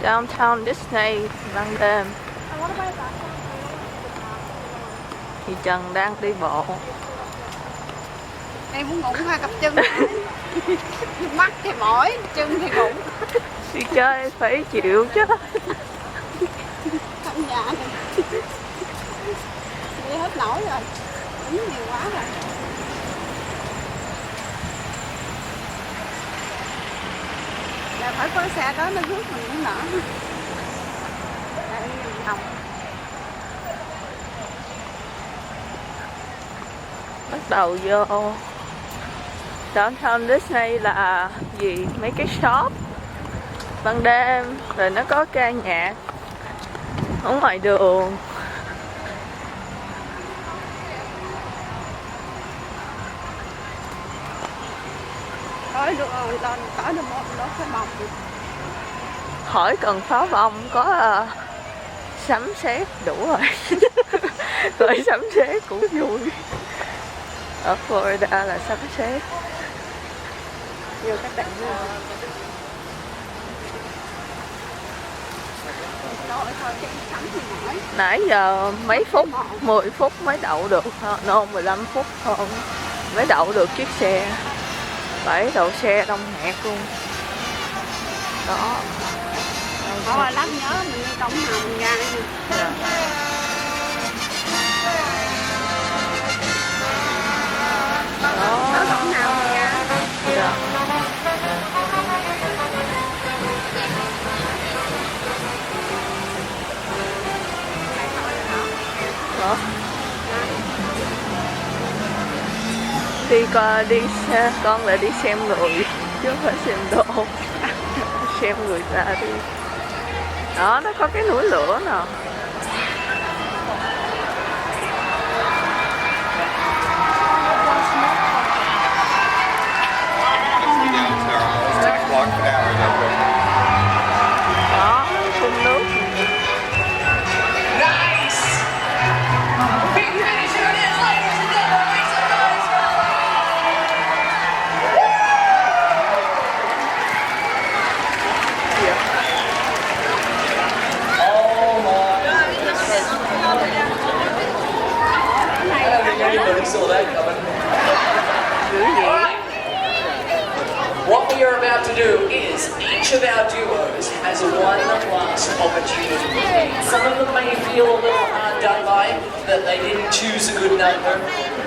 Downtown Disney ban đêm. Thì Trần đang đi bộ. Em muốn ngủ hai cặp chân. Mắt thì mỏi, chân thì ngủ. Đi chơi phải chịu chứ. Không dạ này. Đi hết nổi rồi. Uống nhiều quá rồi. Là phải có xe đó nó rước mình cũng nở. Đây đồng. Bắt đầu vô Downtown Disney là gì? Mấy cái shop ban đêm, rồi nó có ca nhạc ở ngoài đường. Tới được rồi, tới được một đó phải bọc được. Khỏi cần pháo bông, có sấm sét đủ rồi. Rồi sấm sét cũng vui. Ở Florida là sấm sét. Vô các bạn nữa. Nãy giờ mấy phút, 10 phút mới đậu được, no 15 phút hơn mới đậu được chiếc xe. Bãi đậu xe đông nghẹt luôn. Đó. Thôi lát nhớ mình đi cổng nào mình ra nha. Dạ. Đó. Ở cổng nào mình ra. Dạ. Đó. Đi con lại đi xem người chứ không phải xem đồ. Xem người ta đi. Đó, nó có cái núi lửa nè. Đó, phun nước. What we are about to do is each of our duos has one last opportunity. Some of them may feel a little hard done by that they didn't choose a good number.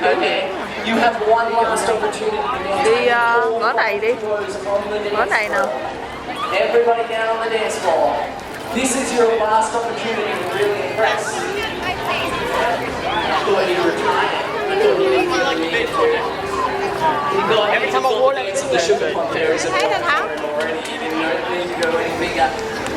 Okay, you have one last opportunity. Đi ngõ này đi. Ngõ này nào. Everybody down on the dance floor. This is your last opportunity to really impress. Go ahead and retire. Every time I walk into the sugar pump, there is a already. You didn't know it need to go any bigger.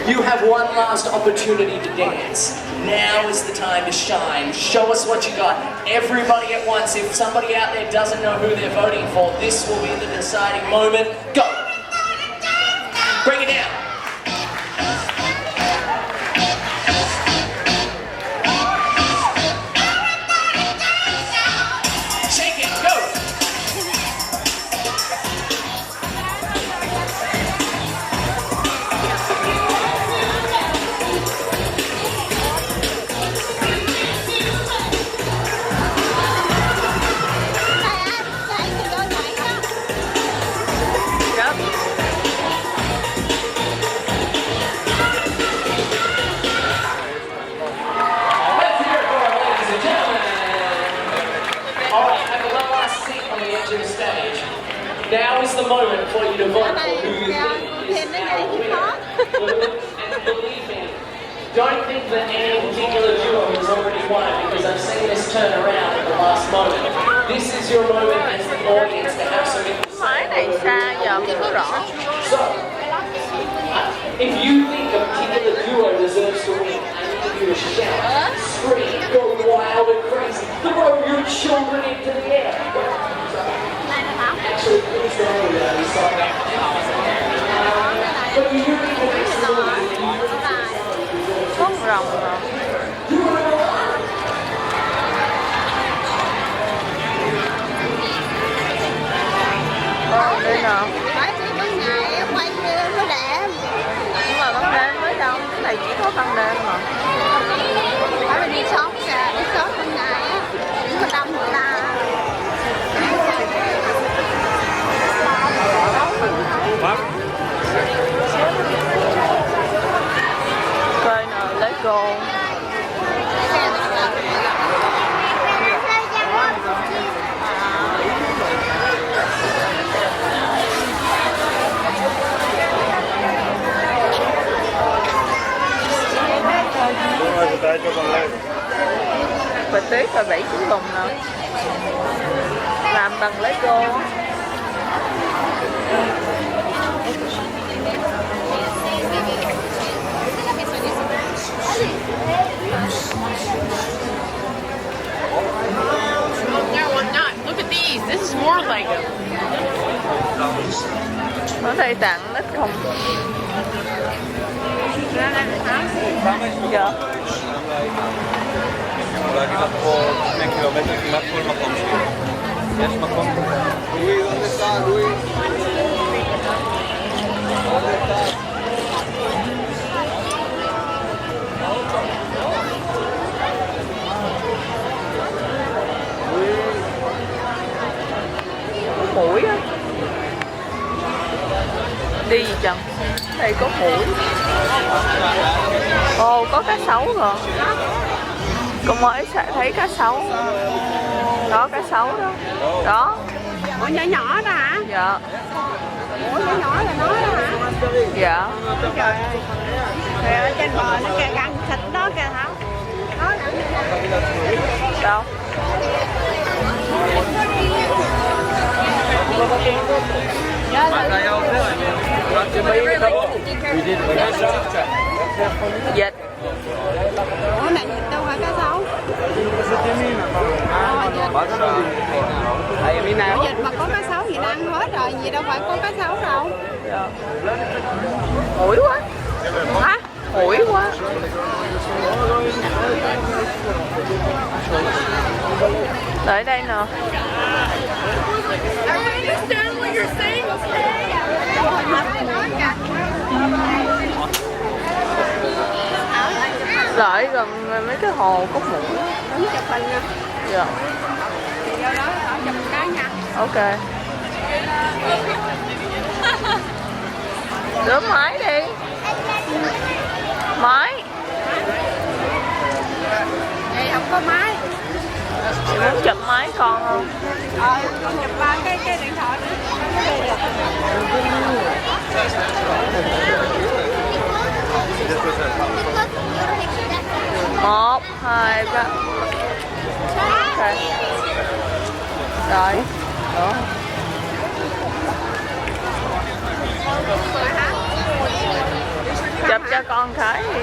You have one last opportunity to dance. Now is the time to shine. Show us what you got. Everybody at once. If somebody out there doesn't know who they're voting for, this will be the deciding moment. Go. Bring it down. Now is the moment for you to vote for who you think is our winner. And believe me, don't think that any particular duo has already won because I've seen this turn around at the last moment. This is your moment as the audience to have some Máy này xa giờ không rõ. So, if you think a particular duo deserves to win, I need to do a shout, scream, go wild and crazy, throw your children into the air. Actually, please don't do that. We saw that. But you really Con rồng rồi. Đây nào. có ban đêm mà. Ở bên đi shop kìa, đi shop bên này á, cũng có đông người ta. Coi nào lấy cô. Và tuyết và 7 chiếc lùng nè, làm bằng lấy cô. No, I'm not. Look at these. This is more Lego. Ở đây tặng ít không? Dạ. להגיד לך פה 2 קילומטר כמעט כל מקום שלי. יש מקום? לואי, ¿dónde está? לואי? ¿dónde está? Mũi á. Đi gì chồng? Đây có mũi. Ồ, có cá sấu rồi. Con mới thấy cá sấu. Đó, cá sấu đó. Đó. Ủa nhỏ nhỏ đó hả? Dạ. Ủa nhỏ nhỏ là nó đó hả? Dạ. Trời ơi. Trời ơi, trên bờ nó kìa, găng thịt đó kìa Thảo. Nó Đâu? Dịch. Ủa này dịch đâu phải cá sấu. Dịch mà có cá sấu gì nó ăn hết rồi, gì đâu phải có cá sấu đâu. Dạ. Mũi quá. Hả? Mũi quá. Tới đây nè. Lại gần mấy cái hồ có mũi. Đứng chụp hình nè. Dạ. Thì do đó ở chụp một cái nha. Ok. Rửa máy đi. Máy. Vậy không có máy. Chị muốn chụp máy con không? Con chụp ba cái điện thoại nữa. 1, 2, 3. Ok. Rồi. Đó. Chụp cho con thấy đi.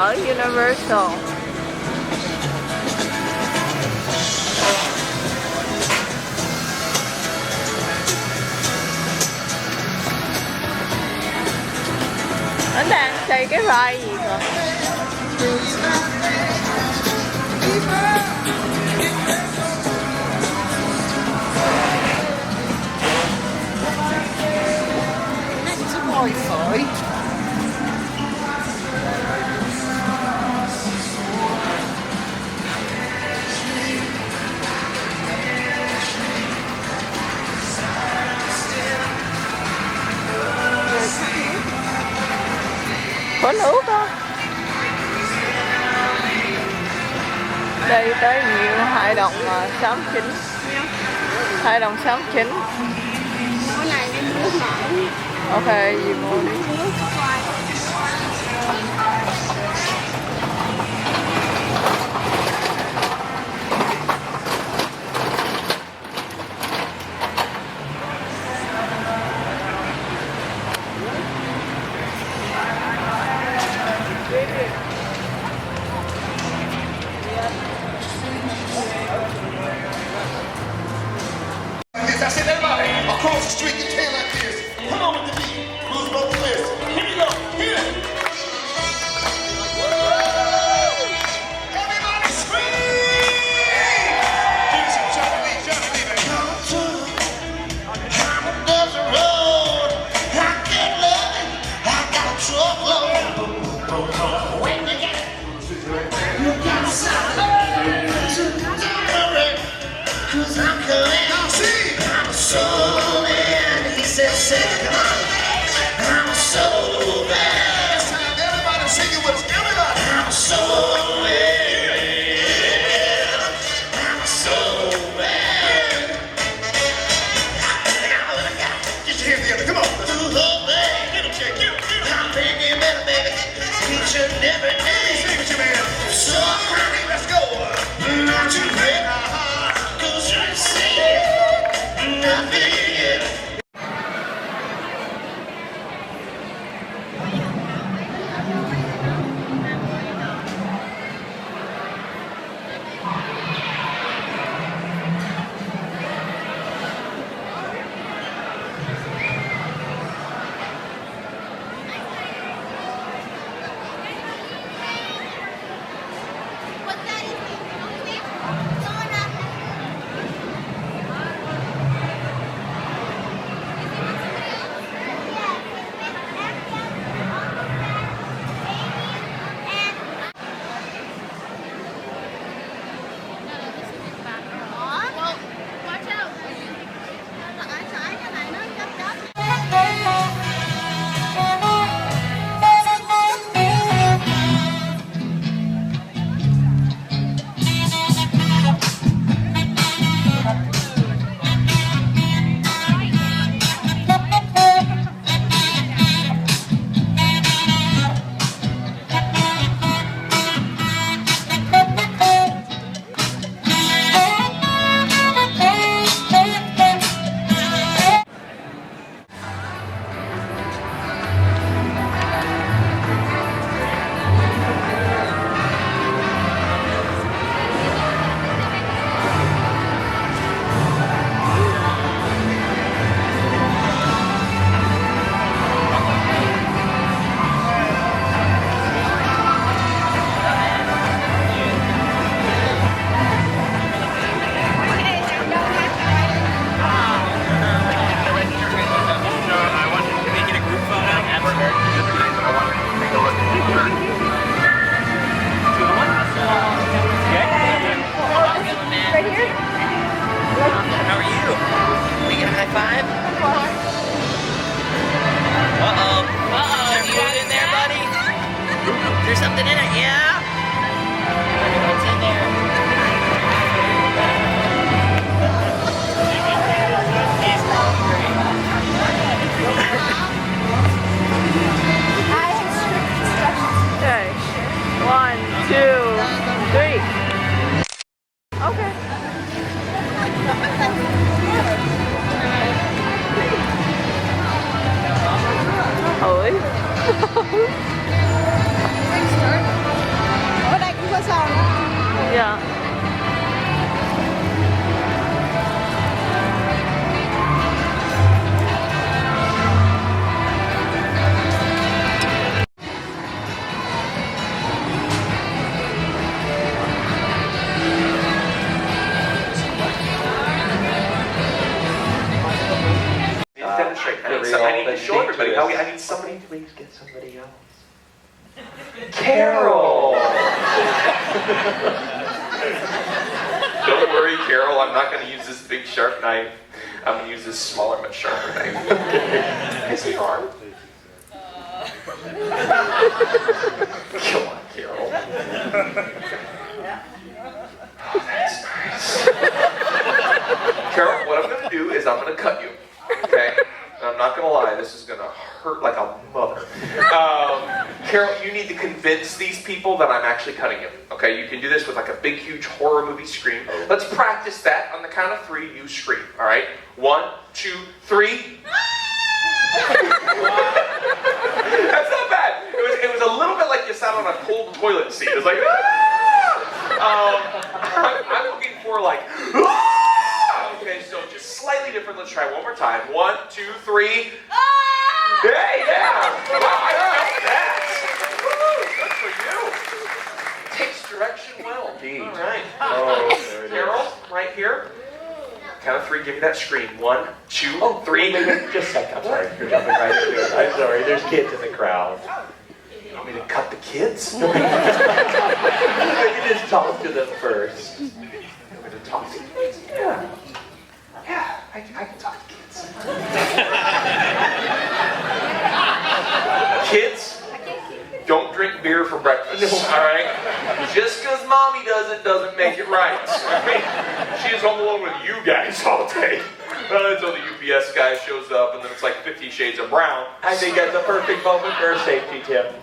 ở Universal. Nó đang xây cái ride gì rồi? Có nước á. Đây tới nhiều 2 đồng 69. 2 đồng 69. Mỗi này đi nước nổi. Ok, gì mua đi. Nước khoai. I said, everybody, across the street, get 10 like this. Come on with the beat. Lose both lists. Yeah. Demonstrate. I need to show everybody how I need somebody to please get somebody else. Carol! Don't worry, Carol, I'm not going to use this big sharp knife. I'm going to use this smaller but sharper knife. I see your arm. Come on, Carol. Oh, that's nice. Carol, what I'm going to do is I'm going to cut you. Okay? And I'm not going to lie, this is going to hurt like a mother. Carol, you need to convince these people that I'm actually cutting you. Okay? You can do this with like a big, huge horror movie scream. Let's practice that. On the count of 3, you scream. All right? 1, 2, 3. That's not bad. It was a little bit like you sat on a cold toilet seat. It was like, I'm looking for like, okay, so just slightly different. Let's try one more time. 1, 2, 3. Hey, yeah! Wow, I felt that! Woo, good for you. Takes direction well. Indeed. All right. Oh, Carol, right here. Count of 3, give me that scream. 1, 2, 3. Wait, just a second. I'm sorry. You're jumping right into it. I'm sorry. There's kids in the crowd. You want me to cut the kids? I can just talk to them first. You want me to talk to kids? Yeah. Yeah, I can talk to kids. Kids, don't drink beer for breakfast, all right? Just because mommy does it doesn't make it right. I mean, she is home alone with you guys all day. Until the UPS guy shows up, and then it's like 50 Shades of Brown. I think that's a perfect moment for a safety tip.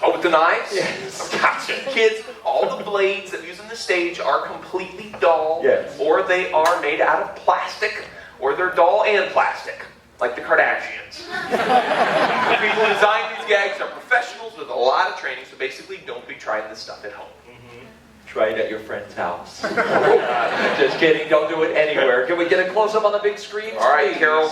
Oh, with the knives? Yes. Gotcha. Kids, all the blades that we use on the stage are completely dull. Yes. Or they are made out of plastic, or they're dull and plastic, like the Kardashians. The people who design these gags are professionals with a lot of training, so basically don't be trying this stuff at home. Try it at your friend's house. Just kidding. Don't do it anywhere. Can we get a close-up on the big screen? All right, please? Carol.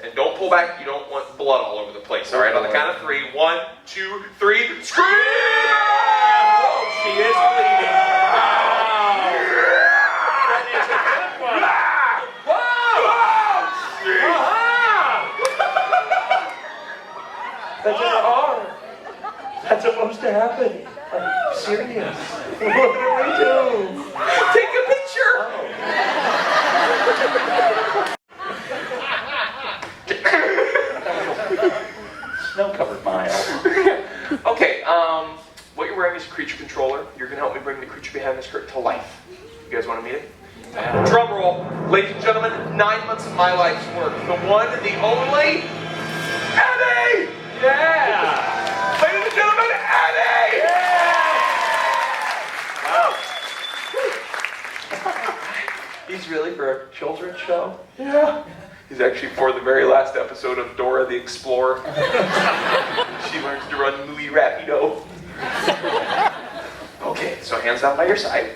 And don't pull back, you don't want blood all over the place. All right, on the count of 3. 1, 2, 3, scream! Oh, she is bleeding. Wow. That is a good one. Wow. That's in her arm. That's supposed to happen. I'm serious. What do we do? Take a picture! Snow-covered mile. Okay, what you're wearing is a creature controller. You're going to help me bring the creature behind this curtain to life. You guys want to meet it? Drum roll. Ladies and gentlemen, 9 months of my life's work. The one, the only, Eddie! Yeah! Ladies and gentlemen, Eddie! Wow. He's really for a children's show? Yeah. He's actually for the very last episode of Dora the Explorer. She learns to run muy rapido. Okay, so hands down by your side.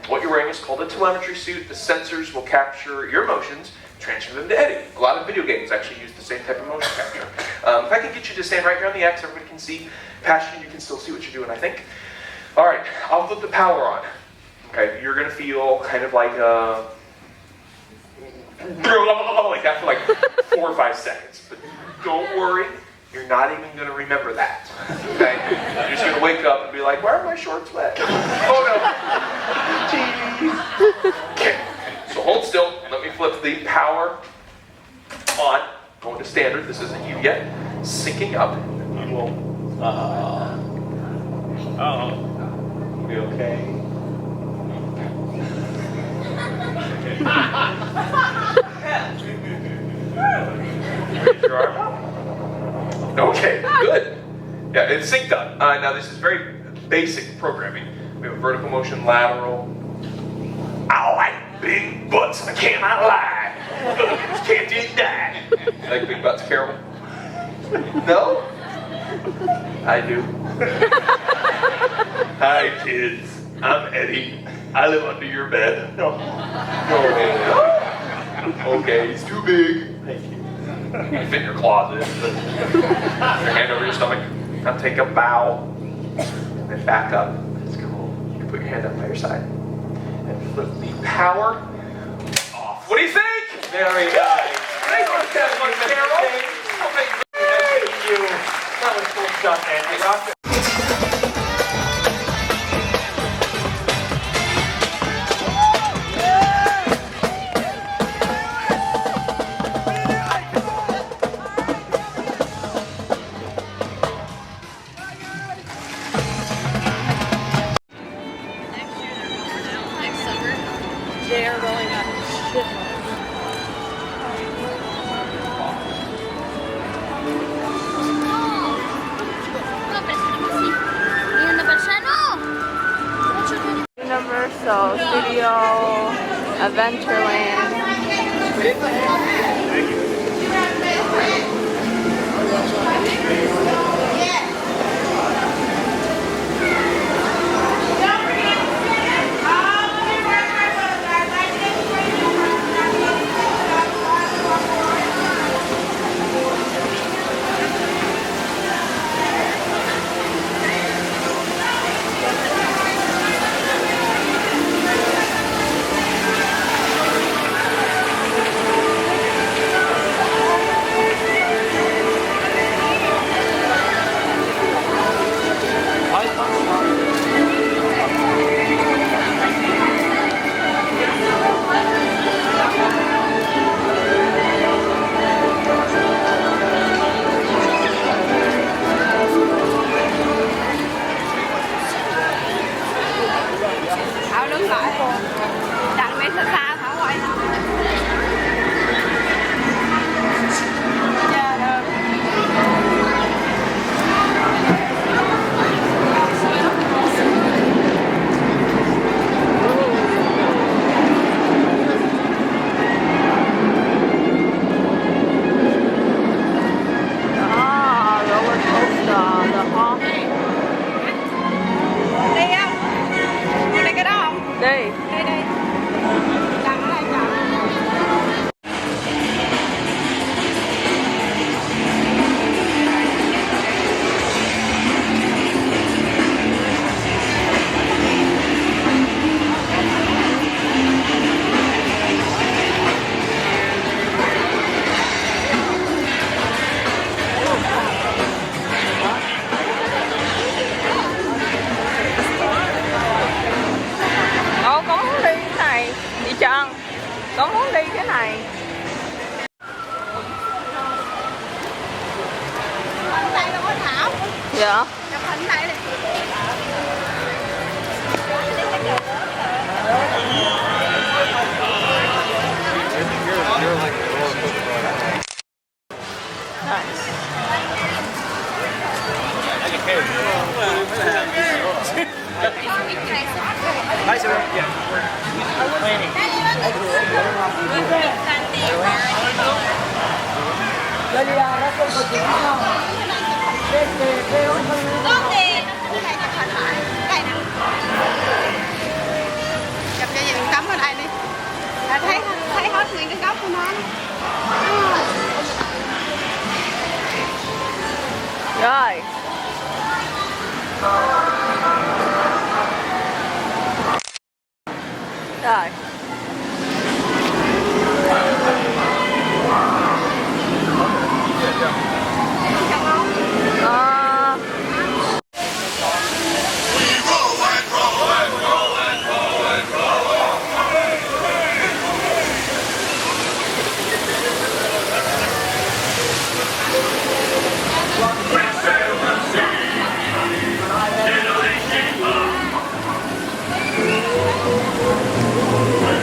What you're wearing is called a telemetry suit. The sensors will capture your emotions, transfer them to Eddie. A lot of video games actually use the same type of motion capture. If I could get you to stand right here on the X, everybody can see past you. You can still see what you're doing, I think. All right, I'll flip the power on. Okay, you're going to feel kind of like like that for like 4 or 5 seconds. But don't worry, you're not even going to remember that. Okay? You're just going to wake up and be like, why are my shorts wet? Oh no. Jeez. Okay, so hold still. Let me flip the power on. Going to standard. This isn't you yet. Syncing up. We okay? Raise your arm. Okay, good. Yeah, it's synced up. Now this is very basic programming. We have vertical motion, lateral. I like big butts, I cannot lie. Others can't deny. You like big butts, Carol? No? I do. Hi, kids. I'm Eddie. I live under your bed. No. No, man. Okay, he's too big. Thank you. I fit in your closet. Put your hand over your stomach. Now take a bow. And then back up. That's cool. You can put your hand up by your side. And flip the power off. What do you think? Very nice. Thanks for that one, Carol. Okay, thank you. That was cool stuff, Andy. They are rolling out shitloads. Universal Studio Adventureland. Thảo đứng lại đặt mấy xa xa Thảo quay Roller coaster, the Hawk. đi không? Đi cái đó không? Đi. Đi đi. Đặt ở đây chọn. Con muốn đi cái này. Đi Trân. Con muốn đi cái này. Ở đây đâu có Thảo. Dạ. Chụp hình đây đi. Con đi. Cái này chụp hình lại. Đây nè. Chụp cho gì tấm ở đây đi. Thấy hết nguyên cái góc của nó. Rồi. Rồi. Thank you.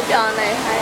Cái trò này hay.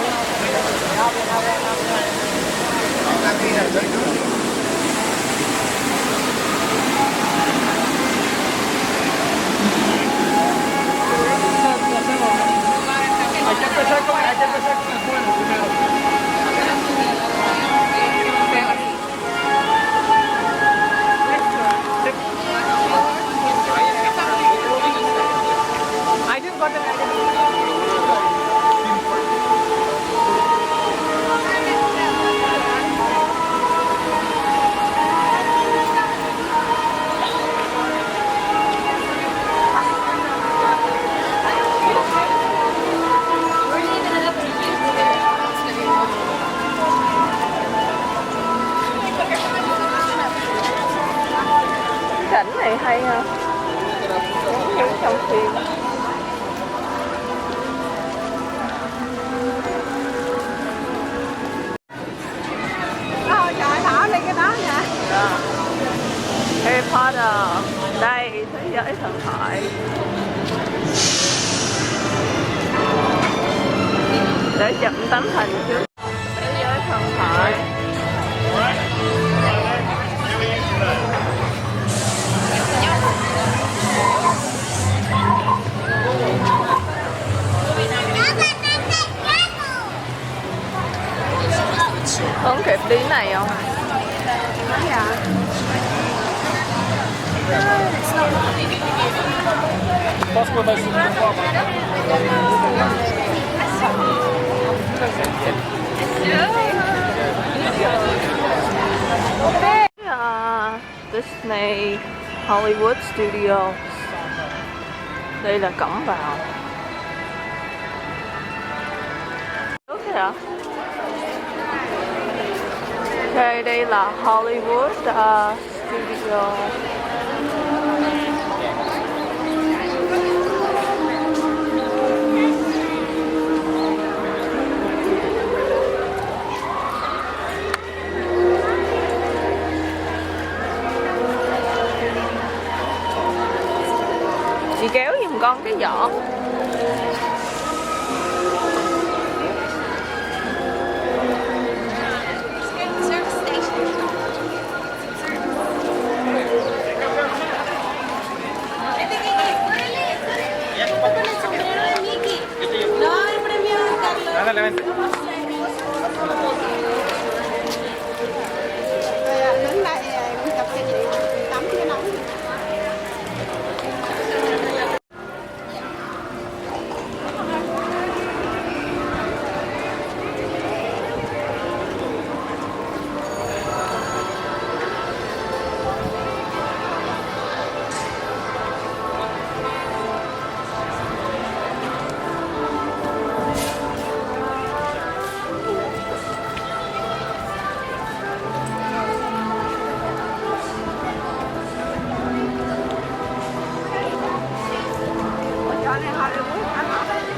Cảnh này hay ha, giống trong phim. Trời thỏ lên cái đó nha. Harry Potter, đây thế giới thần thoại. Để chụp tấm hình trước. Thế giới thần thoại. Không kịp đi này không? Disney Hollywood Studios. Đây là cổng vào. Đúng kìa. Ok, đây là Hollywood Studio. Chị kéo giùm con cái giỏ. Đứng đây tập cái gì tắm cho nóng.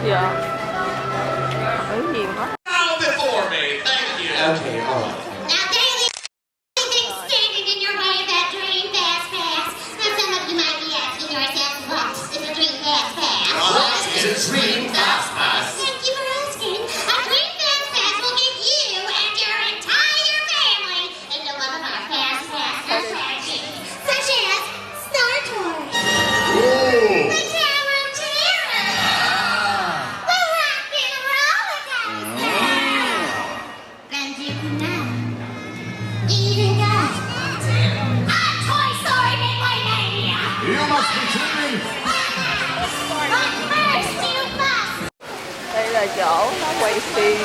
Dạ. Hỏi nhiều quá. Now before me, thank you. Okay, all right. Now, there is anything standing in your way of that Dream Fast Pass. Now, some of you might be asking yourselves, what is a Dream Fast Pass? What is a Dream Fast Pass? Thank you for asking. A Dream Fast Pass will give you and your entire family into one of our Fast Pass attractions, such as Star Tours, the Tower of Terror, the Rockin' Roller Coaster, and you can now even got a Toy Story Midway Mania. You must be kidding. But first you must. Đây là chỗ nó quay phim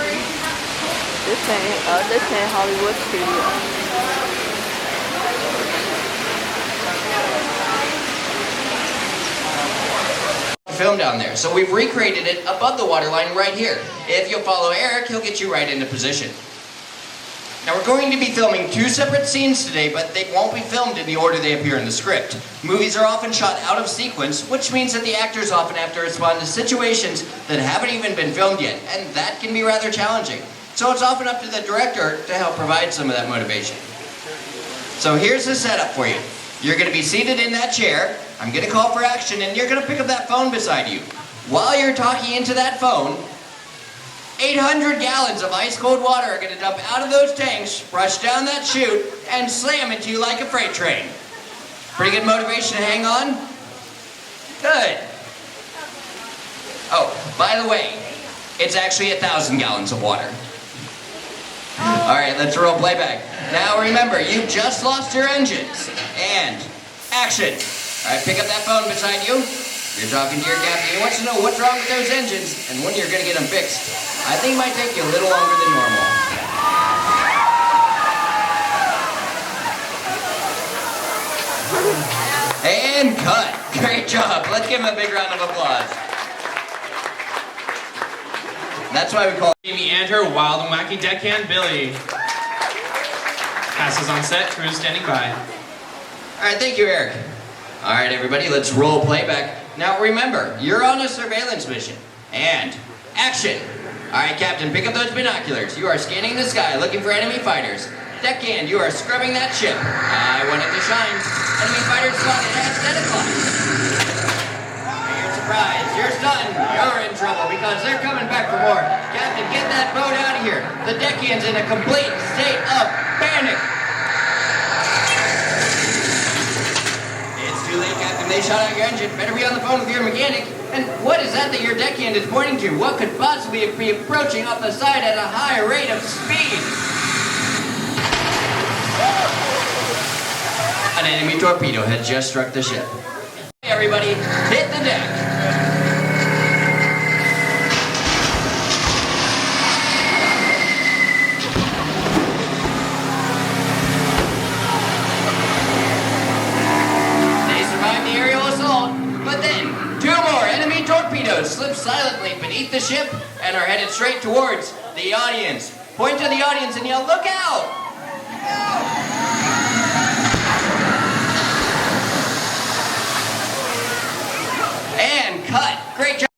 Disney ở Disney Hollywood Studio. Film down there, so we've recreated it above the waterline right here. If you'll follow Eric, he'll get you right into position. Now we're going to be filming two separate scenes today, but they won't be filmed in the order they appear in the script. Movies are often shot out of sequence, which means that the actors often have to respond to situations that haven't even been filmed yet, and that can be rather challenging. So it's often up to the director to help provide some of that motivation. So here's the setup for you. You're going to be seated in that chair. I'm going to call for action, and you're going to pick up that phone beside you. While you're talking into that phone, 800 gallons of ice-cold water are going to dump out of those tanks, rush down that chute, and slam into you like a freight train. Pretty good motivation to hang on? Good. Oh, by the way, it's actually 1,000 gallons of water. All right, let's roll playback. Now remember, you just lost your engines. And action. All right, pick up that phone beside you. You're talking to your captain. He wants to know what's wrong with those engines and when you're going to get them fixed. I think it might take you a little longer than normal. And cut. Great job. Let's give him a big round of applause. That's why we call Amy and her wild and wacky deckhand Billy. Passes on set, crew standing by. All right, thank you, Eric. All right, everybody, let's roll playback. Now remember, you're on a surveillance mission. And action. All right, Captain, pick up those binoculars. You are scanning the sky, looking for enemy fighters. Deckhand, you are scrubbing that ship. I want it to shine. Enemy fighters spotted at 10 o'clock. You're surprised. You're stunned. You're in trouble because they're coming back for more. Captain, get that boat out of here. The deckhand's in a complete state of panic. It's too late, Captain. They shot out your engine. Better be on the phone with your mechanic. And what is that your deckhand is pointing to? What could possibly be approaching off the side at a high rate of speed? An enemy torpedo had just struck the ship. Hey, everybody, hit the deck. They survived the aerial assault, but then 2 more enemy torpedoes slipped silently beneath the ship and are headed straight towards the audience. Point to the audience and yell, "Look out!" And cut. Great job.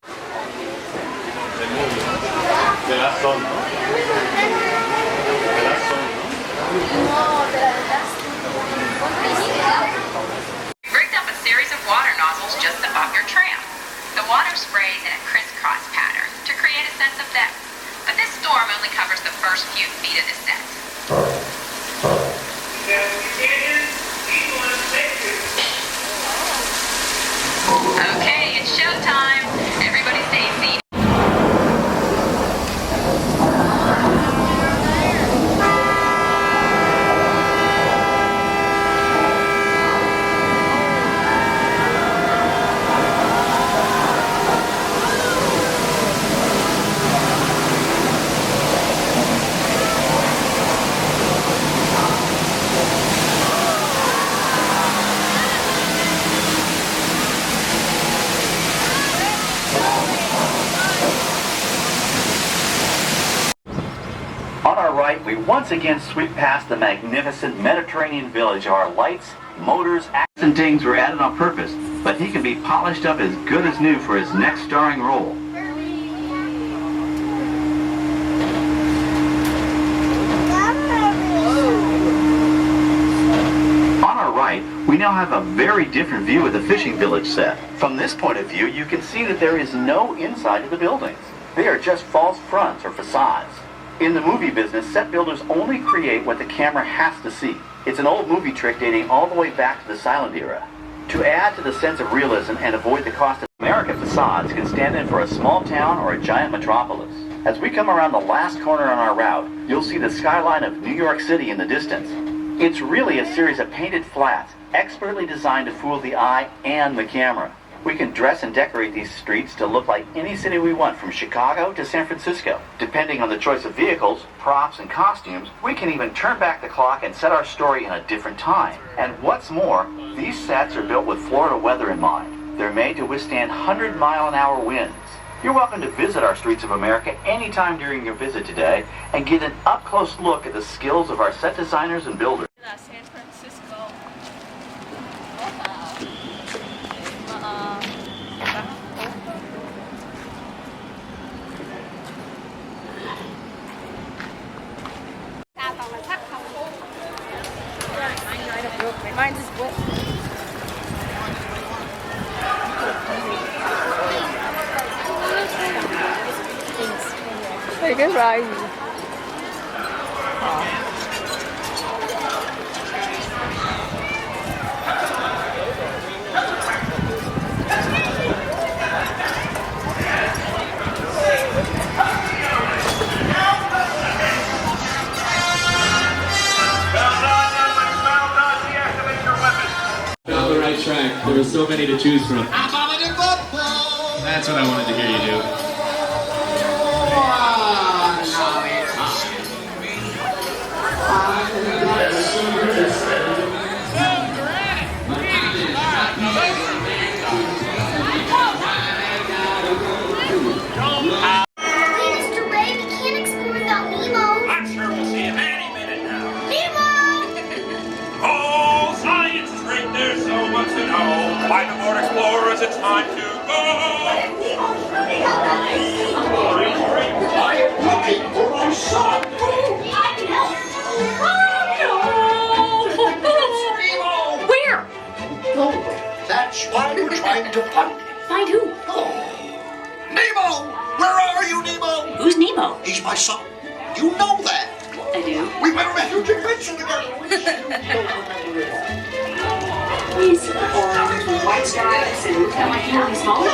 Rigged up a series of water nozzles just above your tram. The water sprays in a crisscross pattern to create a sense of depth. But this storm only covers the first few feet of descent. Okay, it's showtime. Everybody stay seated. We once again sweep past the magnificent Mediterranean village. Our lights, motors, and things were added on purpose, but he can be polished up as good as new for his next starring role. On our right, we now have a very different view of the fishing village set. From this point of view, you can see that there is no inside of the buildings. They are just false fronts or facades. In the movie business, set builders only create what the camera has to see. It's an old movie trick dating all the way back to the silent era. To add to the sense of realism and avoid the cost of American facades can stand in for a small town or a giant metropolis. As we come around the last corner on our route, you'll see the skyline of New York City in the distance. It's really a series of painted flats, expertly designed to fool the eye and the camera. We can dress and decorate these streets to look like any city we want, from Chicago to San Francisco. Depending on the choice of vehicles, props, and costumes, we can even turn back the clock and set our story in a different time. And what's more, these sets are built with Florida weather in mind. They're made to withstand 100-mile-an-hour winds. You're welcome to visit our streets of America anytime during your visit today and get an up-close look at the skills of our set designers and builders. San Francisco. Mine is wet. Thank cái ride gì? On the right track. There are so many to choose from. That's what I wanted to hear you do. Mr. Ray, we can't explore without Nemo. I'm sure we'll see him any minute now. Nemo! Oh, science is great, there's so much to know. Climb aboard explorers, it's time to go. I'm looking for my son. Where? Oh, that's why we're trying to find him. Find who? Nemo! Where are you, Nemo? Who's Nemo? He's my son. You know that. I do. We went on a huge adventure together. He's orange with white stripes and kind of like really small.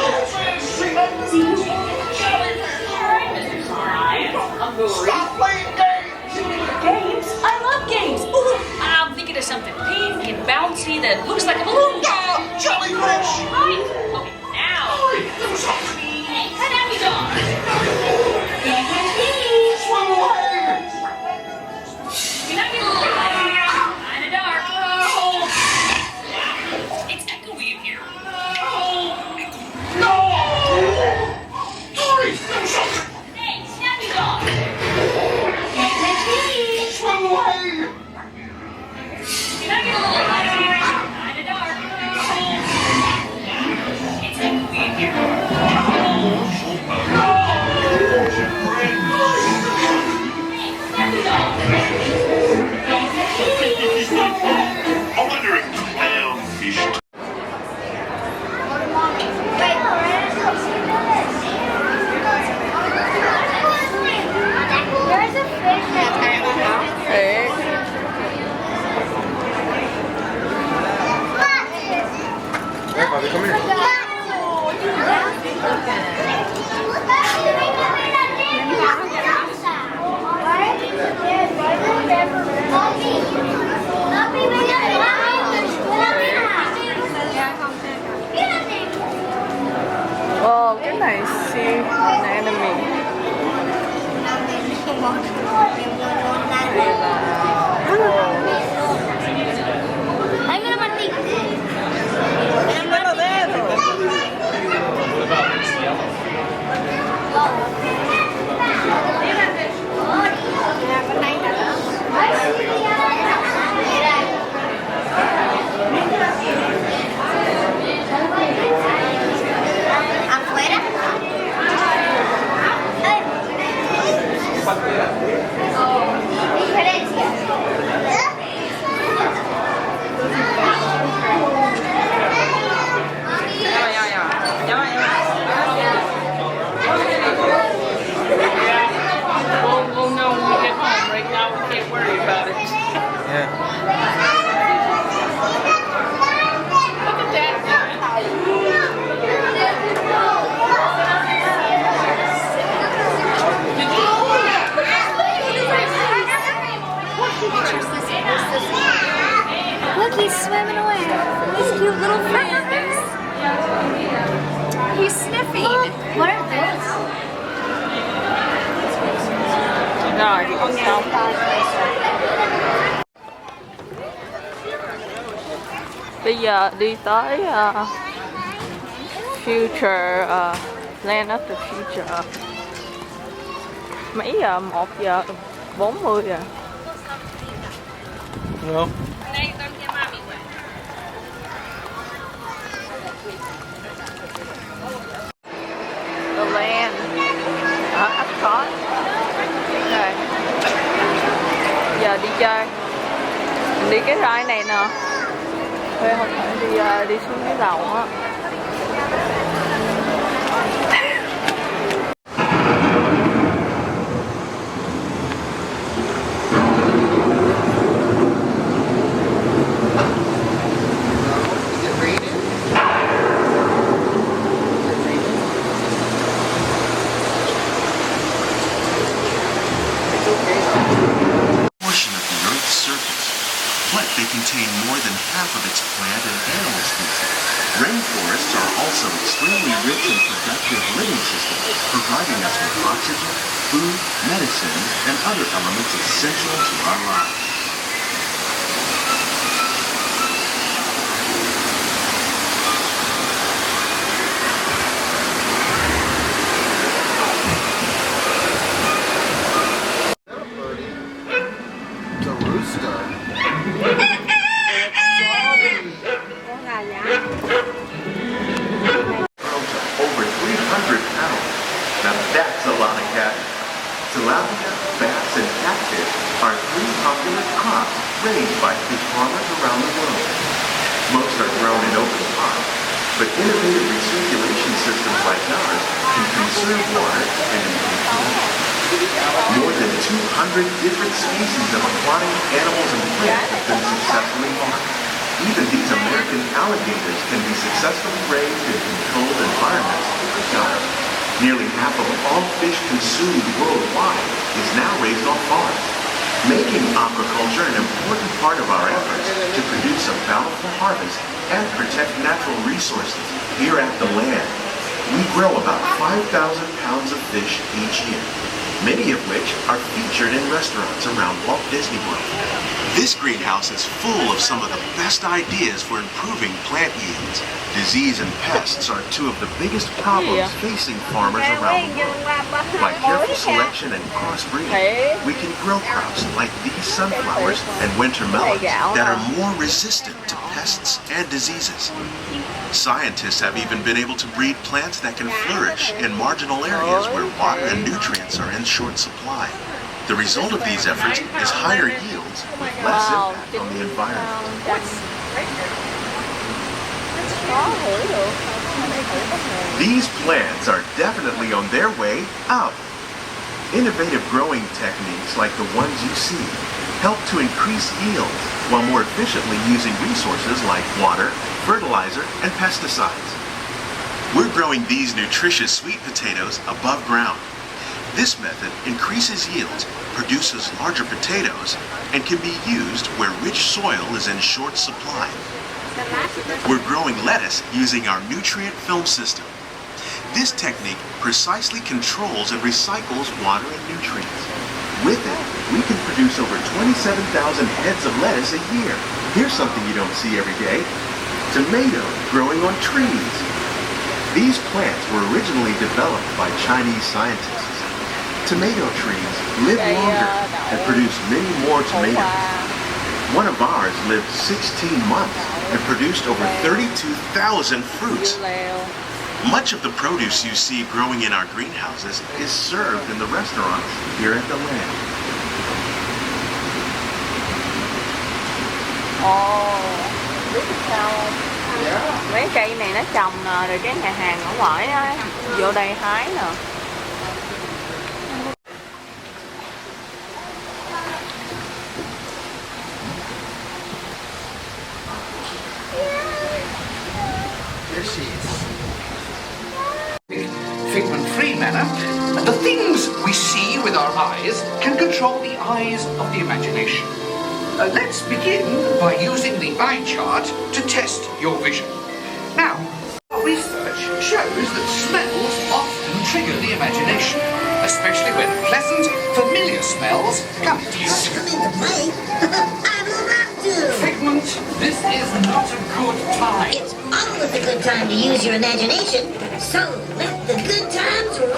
Stop playing games. Games? I love games. Ooh, I'm thinking of something pink and bouncy that looks like a balloon. Ah, jellyfish. Right. Okay, now. Hey, cut out your dog. Swim away. You're not getting away. In the dark. It's echoey in here. No. Hurry, do something. Hey, snappy dog. Swim away. You're not getting away. In the dark. It's echoey in here. Hey, snappy dog. A wandering clownfish. There's a fish that's kind of a house. Thiệt. Hey, Bobby, come here. Wow, cái này siêu anime. I'm gonna mati. Afuera. Diferencia. We'll know when we get home. Right now we can't worry about it. Yeah. Look at that. Look, he's swimming away. His cute little fins. He's sniffing. What are those? Rồi thì con xong. Bây giờ đi tới Future Land of the Future. Mấy giờ? 1:40 à. Đúng không? The Land ở Epcot. Rồi. Giờ đi chơi. Mình đi cái ride này nè. Thôi không phải đi xuống cái lầu á. Rainforests are also extremely rich and productive living systems, providing us with oxygen, food, medicine, and other elements essential to our lives. Over 300 pounds. Now that's a lot of cattle. Tilapia, bass, and catfish are three popular crops raised by fish farmers around the world. Most are grown in open ponds, but innovative recirculation systems like ours can conserve water and improve production. More than 200 different species of aquatic animals and plants have been successfully farmed. Even these American alligators can be successfully raised in controlled environments like ours. Nearly half of all fish consumed worldwide is now raised on farms, making aquaculture an important part of our efforts to produce a bountiful harvest and protect natural resources here at the land. We grow about 5,000 pounds of fish each year, many of which are featured in restaurants around Walt Disney World. This greenhouse is full of some of the best ideas for improving plant yields. Disease and pests are two of the biggest problems facing farmers around the world. By careful selection and crossbreeding, we can grow crops like these sunflowers and winter melons that are more resistant to pests and diseases. Scientists have even been able to breed plants that can flourish in marginal areas where water and nutrients are in short supply. The result of these efforts is higher yields with less impact on the environment. These plants are definitely on their way out. Innovative growing techniques like the ones you see help to increase yields while more efficiently using resources like water, fertilizer, and pesticides. We're growing these nutritious sweet potatoes above ground. This method increases yields, produces larger potatoes, and can be used where rich soil is in short supply. We're growing lettuce using our nutrient film system. This technique precisely controls and recycles water and nutrients. With it, we can produce over 27,000 heads of lettuce a year. Here's something you don't see every day: tomatoes growing on trees. These plants were originally developed by Chinese scientists. Tomato trees live longer and produce many more tomatoes. One of ours lived 16 months and produced over 32,000 fruits. Much of the produce you see growing in our greenhouses is served in the restaurants here at the land. Biết sao không? Mấy cây này nó trồng nè, rồi cái nhà hàng ở ngoài á, vô đây hái nè. Figment-free manner, the things we see with our eyes can control the eyes of the imagination. Let's begin by using the eye chart to test your vision. Now, our research shows that smells often trigger the imagination, especially when pleasant, familiar smells come into play. Figment, this is not a good time. It's always a good time to use your imagination, so let the good times roll!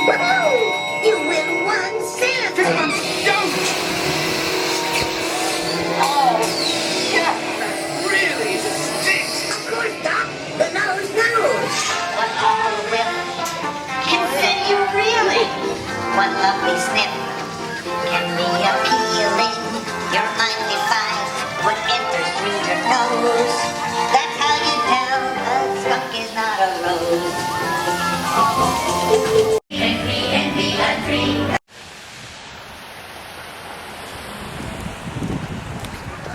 Woohoo! You win one cent! Figment, don't! Oh, yeah, that really stinks! Of course, Doc, the nose knows! What all will consider really? One lovely sniff can be appealing. Your mind defies what enters through your nose. That's how you tell a skunk is not a rose.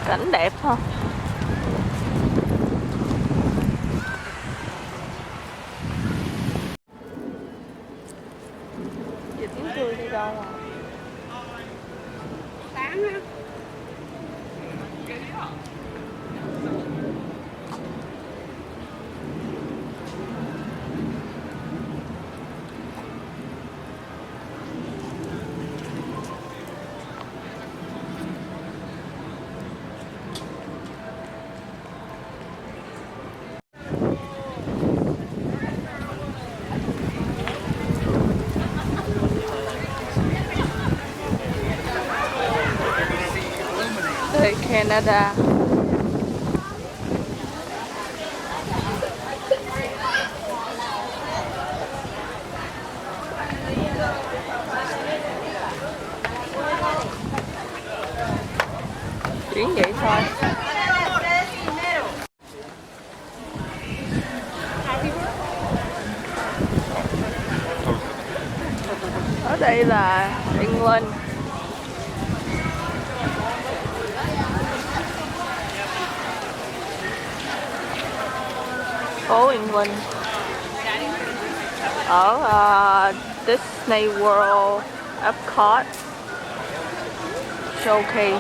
Cảnh đẹp ha. Giờ tiếng cười đi đâu à? Sáng á. Đây Canada. Chỉ vậy thôi. Ở đây là England. Phố England. Ở Disney World Epcot Showcase.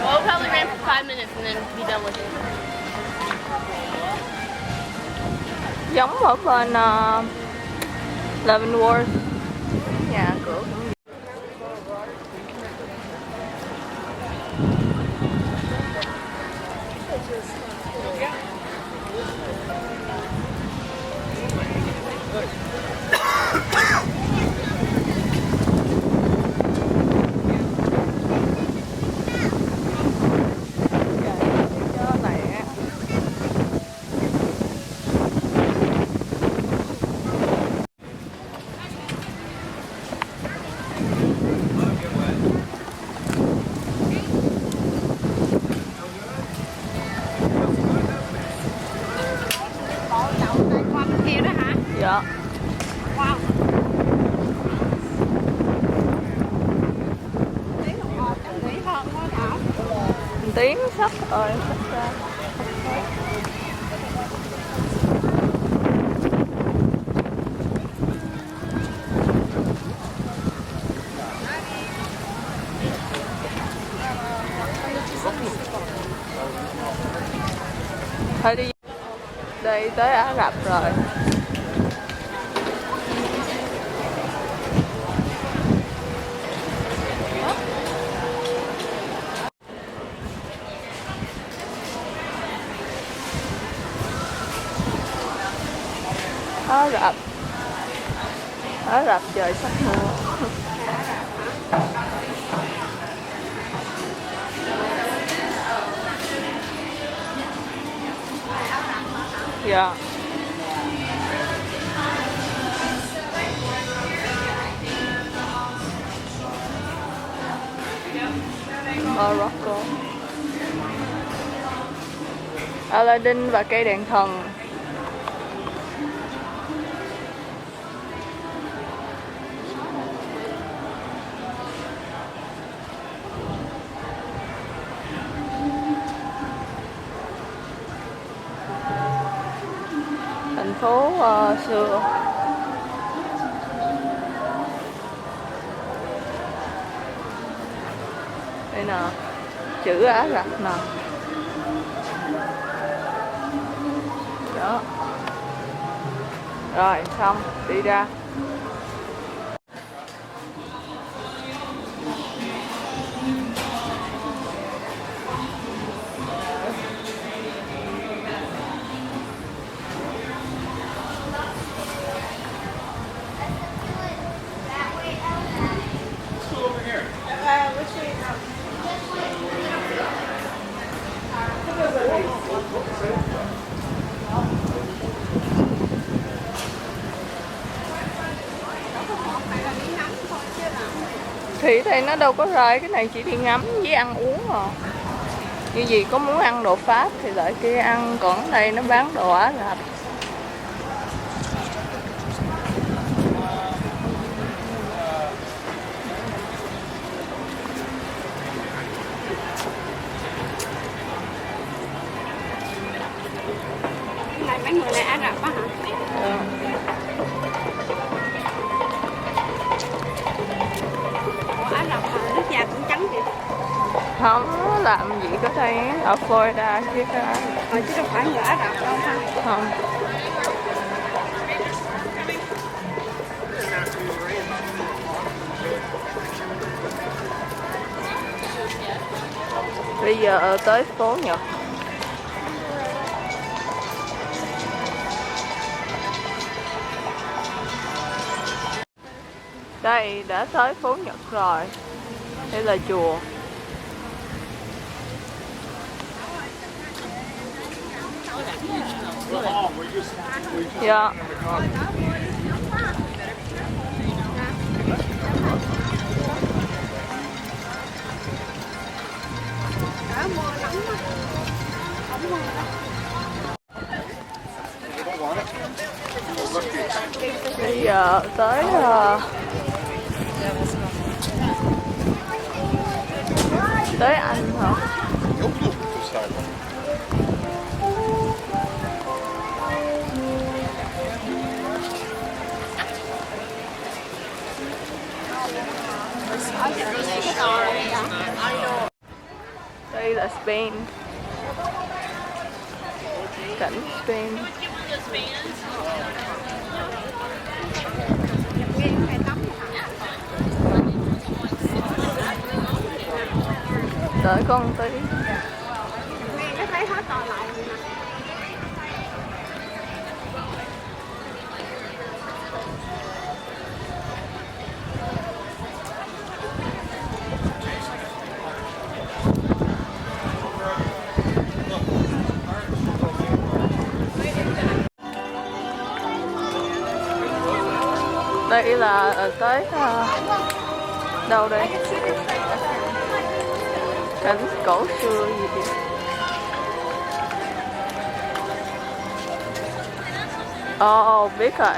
We'll probably rent for 5 minutes and then be done with it. Giống ở bên Leavenworth, nhà cửa cũng dạ. Wow. Tiếng sắp rồi, sắp ra. Thôi đi. Đây tới Ả Rập rồi. Ả Rập trời sắp mưa. Dạ. Morocco. Aladdin và cây đèn thần. Thành phố xưa. Đây nè, chữ Ả Rập nè. Đó. Rồi xong, đi ra. Thì đây nó đâu có rơi, cái này chỉ đi ngắm với ăn uống à. Như gì có muốn ăn đồ Pháp thì lại kia ăn, còn ở đây nó bán đồ Ả Rập. Này mấy người này Ả Rập á hả? Ừ. Ả Rập mà nước da cũng trắng vậy. Không, nó làm gì có đây ở Florida chứ cả. Chứ đâu phải người Ả Rập đâu ha. Không. Bây giờ tới phố Nhật. Đây đã tới phố Nhật rồi. Đây là chùa. Dạ. Bây giờ tới tới Anh hả? Đây là Spain. Cảnh Spain. Đợi con tí. Nó thấy hết còn lại. Đây là tới đâu đây? Cảnh cổ xưa gì vậy? Ồ, biết rồi.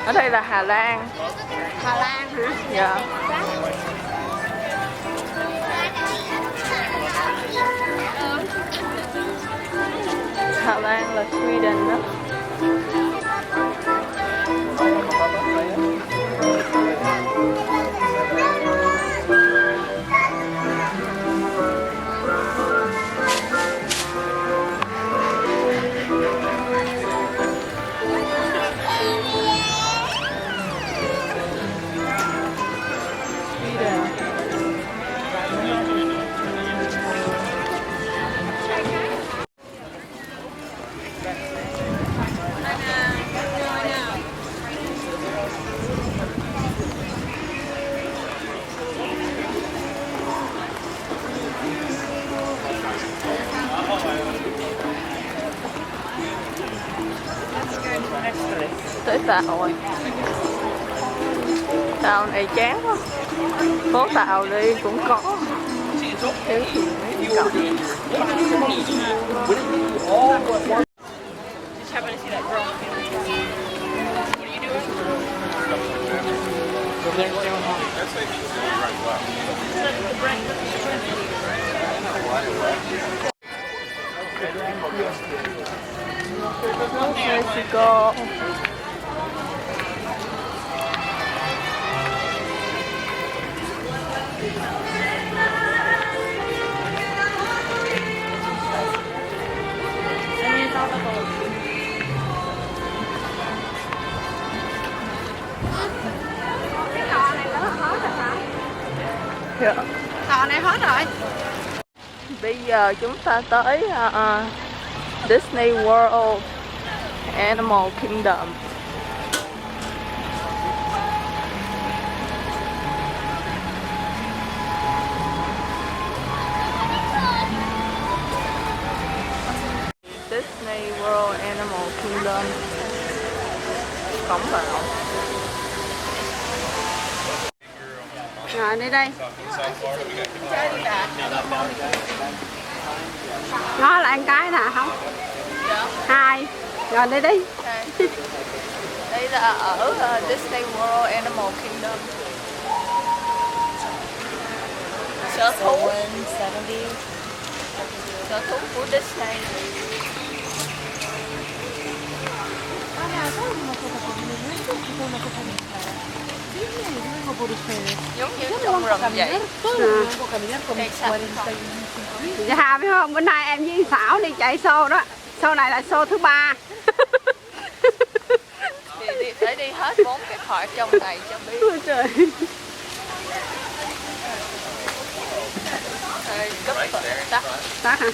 Ở đây là Hà Lan. Hà Lan hả? Dạ. Hà Lan là Sweden đó. Tới Thao rồi. Thao này chán quá. Phố Thao đi cũng có. Thiếu gì mấy cậu. Mexico. Dạ. Tàu này hết rồi. Bây giờ chúng ta tới Disney World Animal Kingdom. Disney World Animal Kingdom. Cổng vào. Rồi đi đây. Nó là ăn cái nè không? Hai. Rồi đi đi. Đây là ở Disney World Animal Kingdom. Sở thú. Sở thú của Disney. Giống như trong rừng vậy. Dạ biết không, bữa nay em với Thảo đi chạy show đó. Show này là show thứ 3. Để đi hết 4 cái part trong ngày cho biết. Ôi trời. Tắt hả?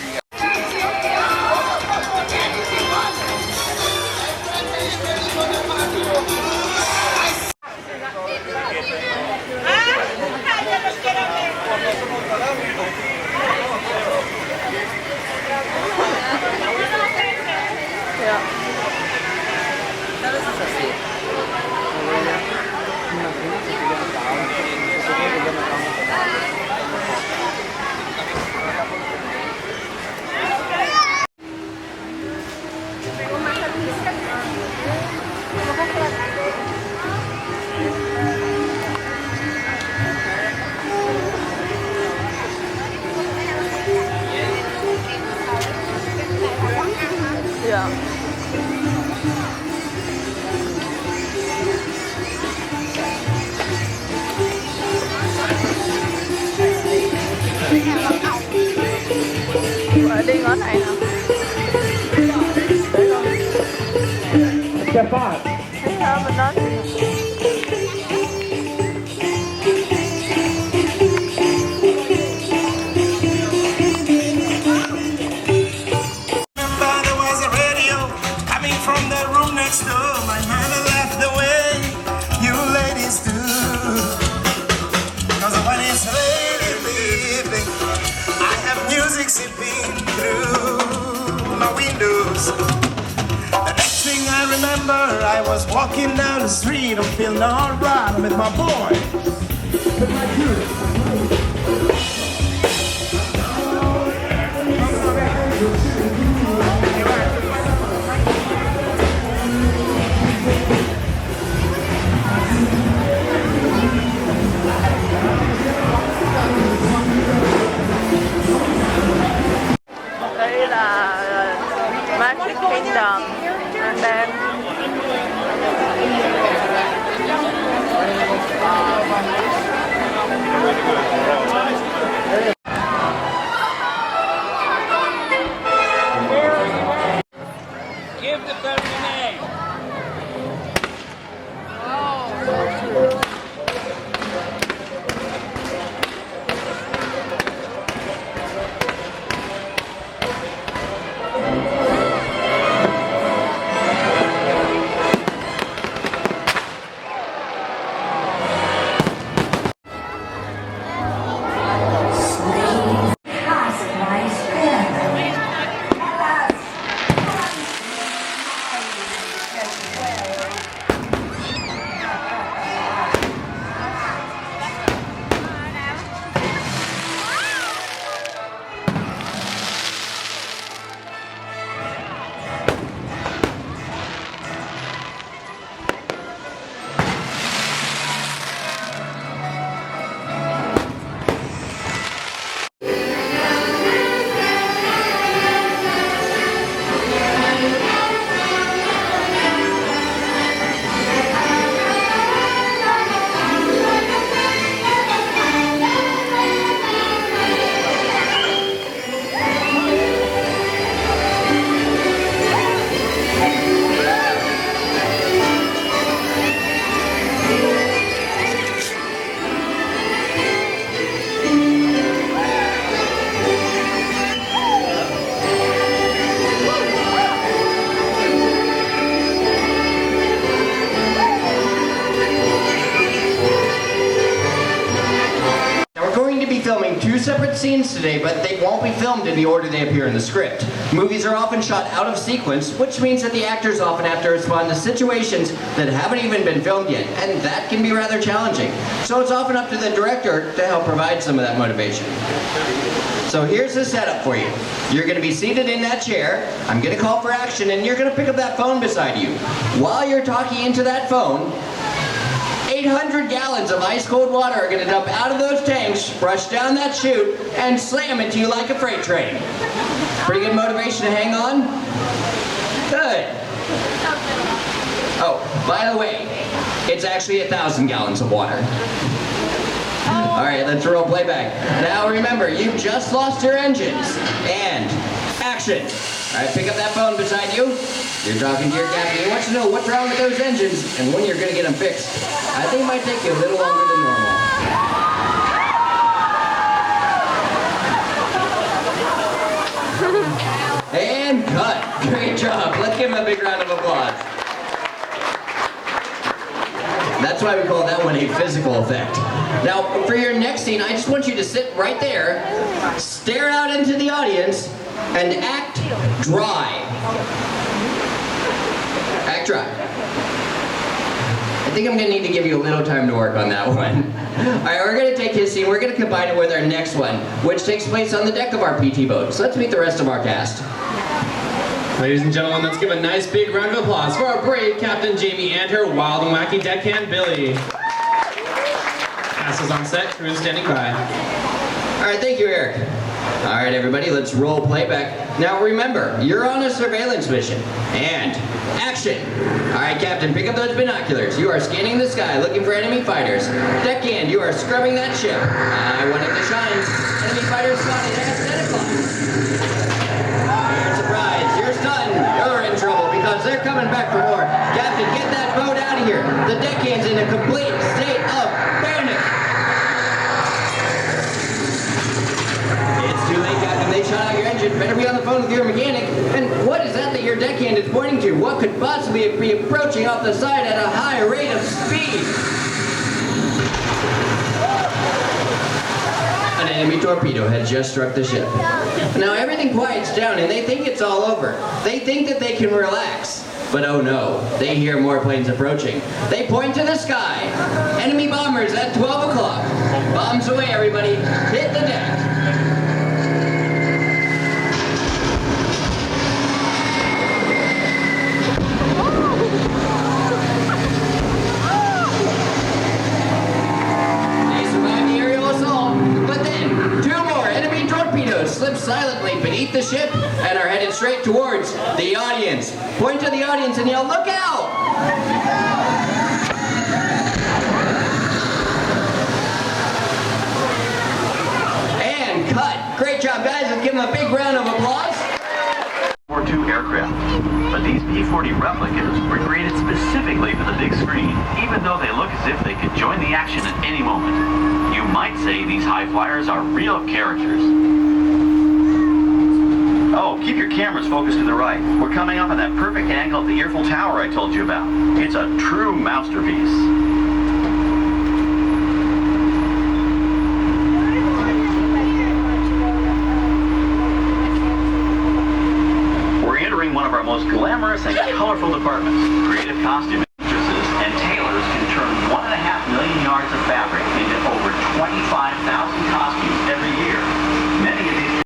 Dạ. Rồi đi ngõ này hả? Step 5. Thấy ở bên đó. Sipping through my windows. The next thing I remember, I was walking down the street. I'm feeling alright with my boy, with my dude. Đây là Magic Kingdom anh đang Give the film a name. Filming two separate scenes today, but they won't be filmed in the order they appear in the script. Movies are often shot out of sequence, which means that the actors often have to respond to situations that haven't even been filmed yet, and that can be rather challenging. So it's often up to the director to help provide some of that motivation. So here's the setup for you. You're going to be seated in that chair, I'm going to call for action, and you're going to pick up that phone beside you. While you're talking into that phone, 800 gallons of ice-cold water are going to dump out of those tanks, rush down that chute, and slam into you like a freight train. Pretty good motivation to hang on? Good. Oh, by the way, it's actually 1,000 gallons of water. All right, let's roll playback. Now remember, you've just lost your engines. And action. All right, pick up that phone beside you. You're talking to your captain. He wants to know what's wrong with those engines and when you're going to get them fixed. I think it might take you a little longer than normal. And cut. Great job. Let's give him a big round of applause. That's why we call that one a physical effect. Now, for your next scene, I just want you to sit right there, stare out into the audience, and act dry. Act dry. I think I'm going to need to give you a little time to work on that one. Alright, we're going to take his scene, we're going to combine it with our next one, which takes place on the deck of our PT boat. So let's meet the rest of our cast. Ladies and gentlemen, let's give a nice big round of applause for our brave Captain Jamie and her wild and wacky deckhand Billy. Cast is on set, crew is standing by. Alright, thank you, Eric. Alright, everybody, let's roll playback. Now remember, you're on a surveillance mission. And action! Alright, Captain, pick up those binoculars. You are scanning the sky, looking for enemy fighters. Deckhand, you are scrubbing that ship. I want it to shine. Enemy fighters spotted at 10 o'clock. Surprise, you're stunned. You're in trouble because they're coming back for more. Captain, get that boat out of here. The deckhand's in a complete state of panic. It's too late, Captain. They shut out your engine. Better be on the phone with your mechanic. And what is that your deckhand is pointing to? What could possibly be approaching off the side at a high rate of speed? An enemy torpedo had just struck the ship. Now everything quiets down and they think it's all over. They think that they can relax. But oh no, they hear more planes approaching. They point to the sky. Enemy bombers at 12 o'clock. Bombs away, everybody. Hit the deck. Slip silently beneath the ship and are headed straight towards the audience. Point to the audience and yell, "Look out!" And cut. Great job, guys. Let's give them a big round of applause. War-2 aircraft. But these P-40 replicas were created specifically for the big screen, even though they look as if they could join the action at any moment. You might say these high flyers are real characters. Oh, keep your cameras focused to the right. We're coming up on that perfect angle of the Eiffel Tower I told you about. It's a true masterpiece. We're entering one of our most glamorous and colorful departments. Creative costume actresses and tailors can turn 1.5 million yards of fabric into over 25,000 costumes every year. Many of these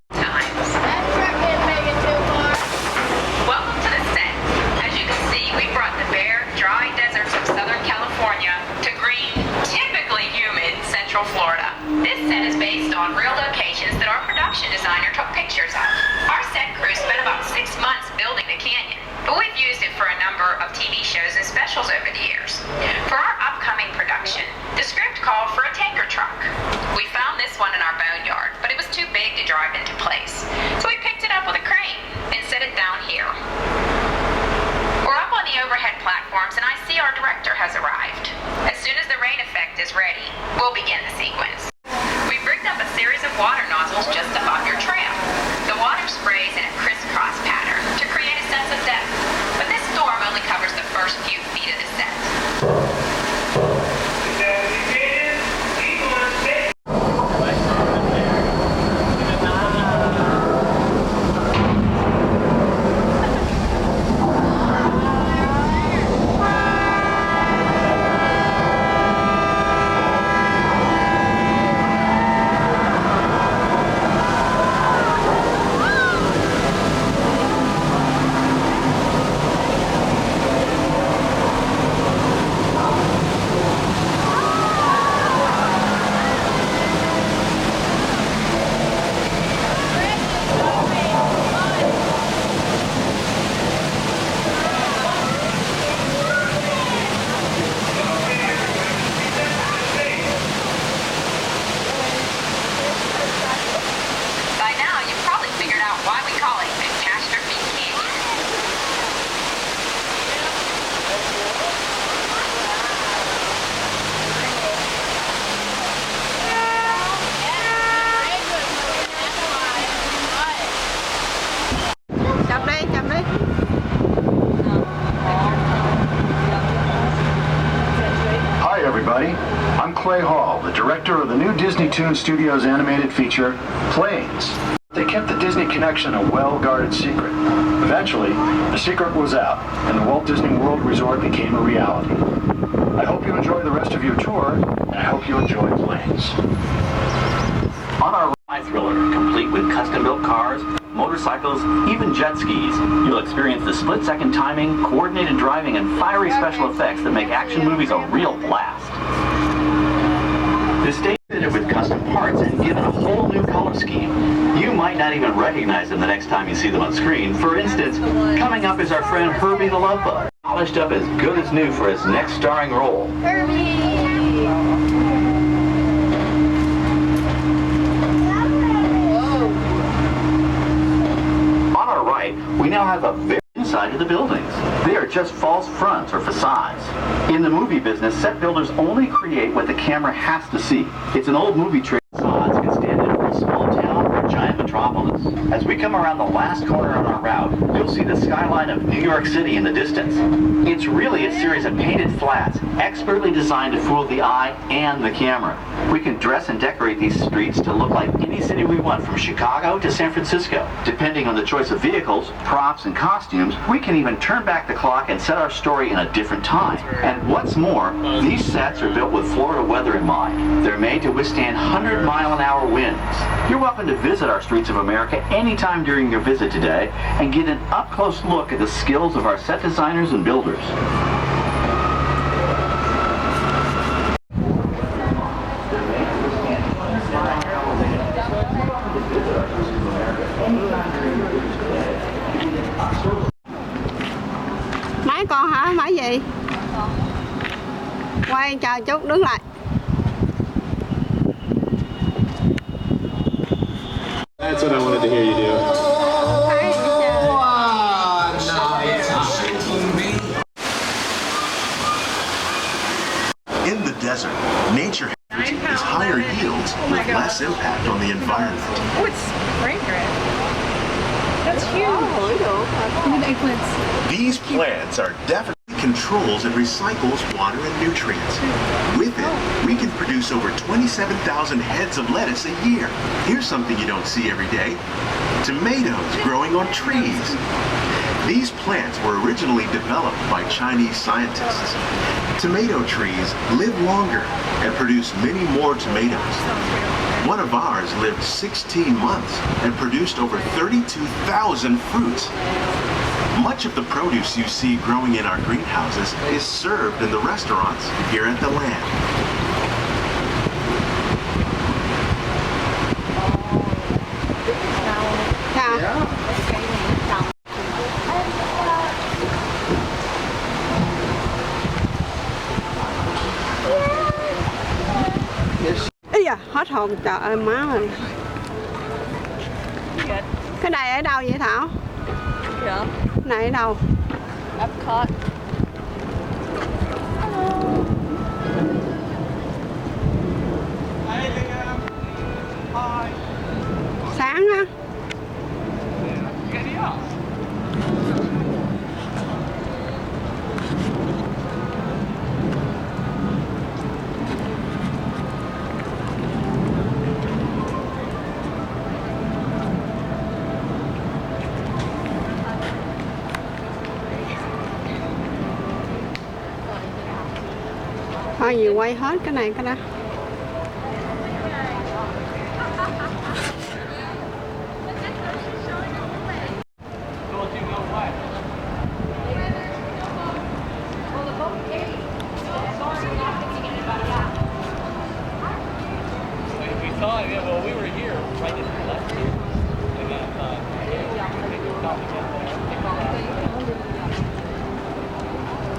Florida. This set is based on real locations that our production designer took pictures of. Our set crew spent about 6 months building the canyon, but we've used it for a number of TV shows and specials over the years. For our upcoming production, the script called for a tanker truck. We found this one in our boat Clay Hall, the director of the new Disney Toon Studios animated feature, Planes. They kept the Disney connection a well-guarded secret. Eventually, the secret was out, and the Walt Disney World Resort became a reality. I hope you enjoy the rest of your tour, and I hope you enjoy Planes. On our ride thriller, complete with custom-built cars, motorcycles, even jet skis, you'll experience the split-second timing, coordinated driving, and fiery special effects that make action movies a real blast. The stage is fitted with custom parts and given a whole new color scheme. You might not even recognize them the next time you see them on screen. For instance, coming up is our friend Herbie the Love Bug, polished up as good as new for his next starring role. On our right, we now have a very inside of the buildings. They are just false fronts or facades. In the movie business, set builders only create what the camera has to see. It's an old movie trick. Facades can stand in for a small town or a giant metropolis. As we come around the last corner on our route, you'll see the skyline of New York City in the distance. It's really a series of painted flats, expertly designed to fool the eye and the camera. We can dress and decorate these streets to look like any city we want, from Chicago to San Francisco. Depending on the choice of vehicles, props, and costumes, we can even turn back the clock and set our story in a different time. And what's more, these sets are built with Florida weather in mind. They're made to withstand 100-mile-an-hour winds. You're welcome to visit our streets of America anytime during your visit today and get an up-close look at the skills of our set designers and builders. Máy con hả? Máy gì? Quay chờ chút, đứng lại. That's what I wanted to hear you do. In the desert, nature has higher yields with less impact on the environment. Oh, it's fragrant. That's huge. Look at eggplants. These plants are definitely controls and recycles water and nutrients. With it, we can produce over 27,000 heads of lettuce a year. Here's something you don't see every day. Tomatoes growing on trees. These plants were originally developed by Chinese scientists. Tomato trees live longer and produce many more tomatoes. One of ours lived 16 months and produced over 32,000 fruits. Much of the produce you see growing in our greenhouses is served in the restaurants here at the land. Ý da, hết hồn, trời ơi má ơi. Cái này ở đâu vậy Thảo? Dạ. Cái này ở đâu? Epcot. Sáng á. Thôi gì quay hết cái này cái đó.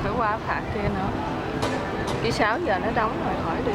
Phải qua phạt kia nữa. Đi 6 giờ nó đóng rồi, khỏi đi.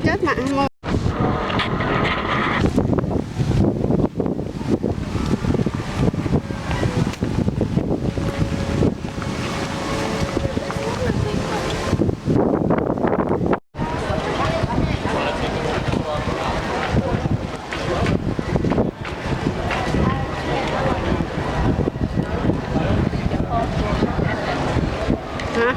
Chết mặn luôn. Hả?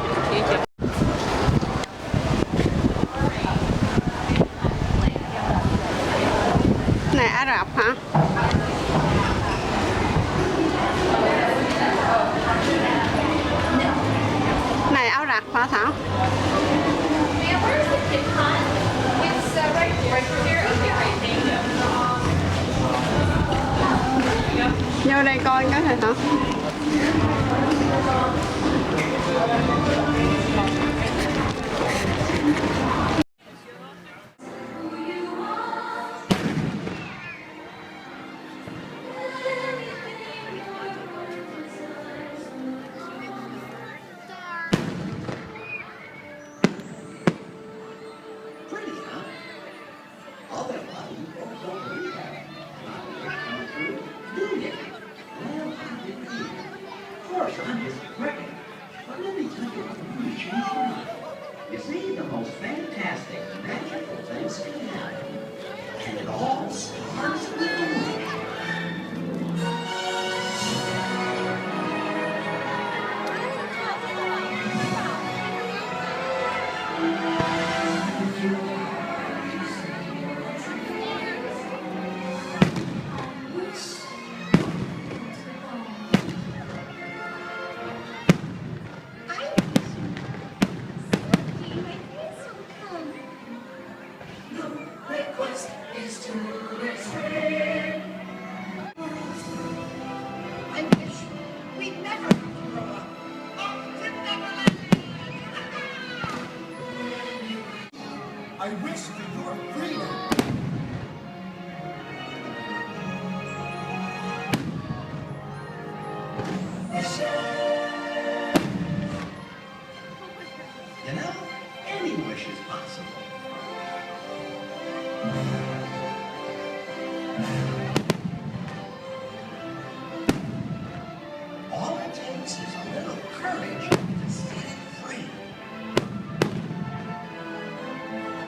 Này Ả Rập hả? Này áo Rập hả Thảo? Vô đây coi cái này hả? You see, the most fantastic, magical things can happen. And it all starts with the movie. I wish for your freedom. You know, any wish is possible.